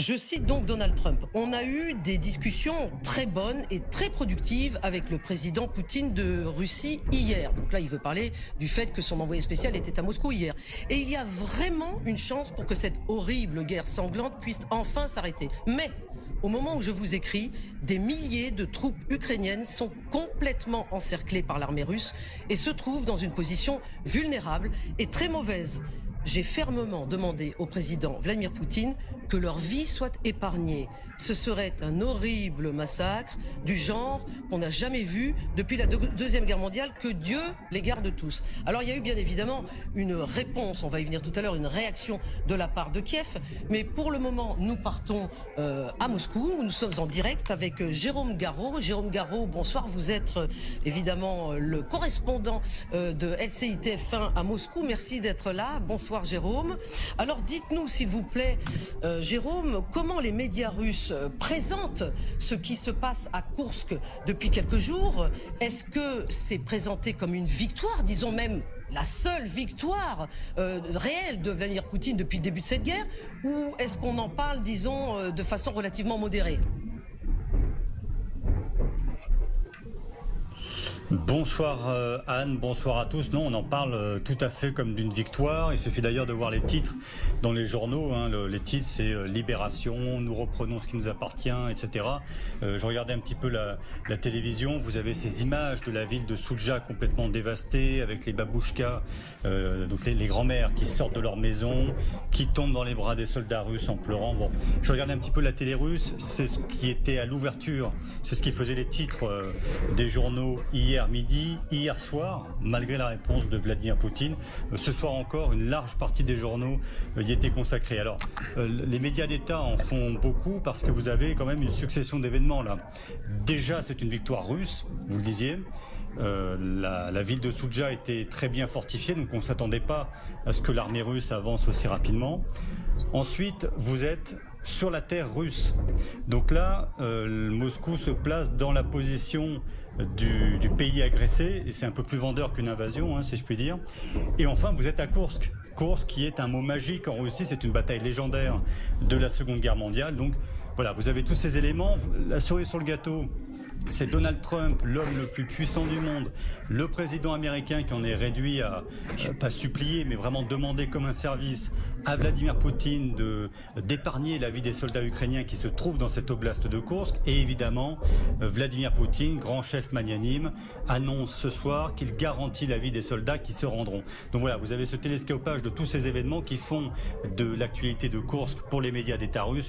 Je cite donc Donald Trump. On a eu des discussions très bonnes et très productives avec le président Poutine de Russie hier. Donc là, il veut parler du fait que son envoyé spécial était à Moscou hier. Et il y a vraiment une chance pour que cette horrible guerre sanglante puisse enfin s'arrêter. Mais au moment où je vous écris, des milliers de troupes ukrainiennes sont complètement encerclées par l'armée russe et se trouvent dans une position vulnérable et très mauvaise. J'ai fermement demandé au président Vladimir Poutine que leur vie soit épargnée. Ce serait un horrible massacre du genre qu'on n'a jamais vu depuis la Deuxième Guerre mondiale, que Dieu les garde tous. Alors il y a eu bien évidemment une réponse, on va y venir tout à l'heure, une réaction de la part de Kiev, mais pour le moment nous partons à Moscou, où nous sommes en direct avec Jérôme Garraud. Jérôme Garraud, bonsoir, vous êtes évidemment le correspondant de LCI TF1 à Moscou, merci d'être là, bonsoir Jérôme. Alors dites-nous s'il vous plaît, Jérôme, comment les médias russes présentent ce qui se passe à Koursk depuis quelques jours? Est-ce que c'est présenté comme une victoire, disons même la seule victoire réelle de Vladimir Poutine depuis le début de cette guerre, ou est-ce qu'on en parle, disons, de façon relativement modérée? Bonsoir Anne, bonsoir à tous. Non, on en parle tout à fait comme d'une victoire. Il suffit d'ailleurs de voir les titres dans les journaux. Les titres, c'est Libération, nous reprenons ce qui nous appartient, etc. Je regardais un petit peu la télévision. Vous avez ces images de la ville de Soudja complètement dévastée, avec les babouchkas, donc les grands-mères qui sortent de leur maison, qui tombent dans les bras des soldats russes en pleurant. Bon, je regardais un petit peu la télé russe. C'est ce qui était à l'ouverture. C'est ce qui faisait les titres des journaux hier midi, hier soir, malgré la réponse de Vladimir Poutine. Ce soir encore, une large partie des journaux y était consacrée. Alors, les médias d'État en font beaucoup parce que vous avez quand même une succession d'événements là. Déjà, c'est une victoire russe, vous le disiez. La ville de Soudja était très bien fortifiée, donc on ne s'attendait pas à ce que l'armée russe avance aussi rapidement. Ensuite, vous êtes sur la terre russe. Donc là, Moscou se place dans la position du pays agressé, et c'est un peu plus vendeur qu'une invasion, si je puis dire. Et enfin, vous êtes à Koursk. Koursk, qui est un mot magique en Russie, c'est une bataille légendaire de la Seconde Guerre mondiale. Donc voilà, vous avez tous ces éléments. La cerise sur le gâteau, c'est Donald Trump, l'homme le plus puissant du monde, le président américain qui en est réduit à, pas supplier, mais vraiment demander comme un service à Vladimir Poutine d'épargner la vie des soldats ukrainiens qui se trouvent dans cette oblast de Koursk. Et évidemment, Vladimir Poutine, grand chef magnanime, annonce ce soir qu'il garantit la vie des soldats qui se rendront. Donc voilà, vous avez ce télescopage de tous ces événements qui font de l'actualité de Koursk pour les médias d'État russes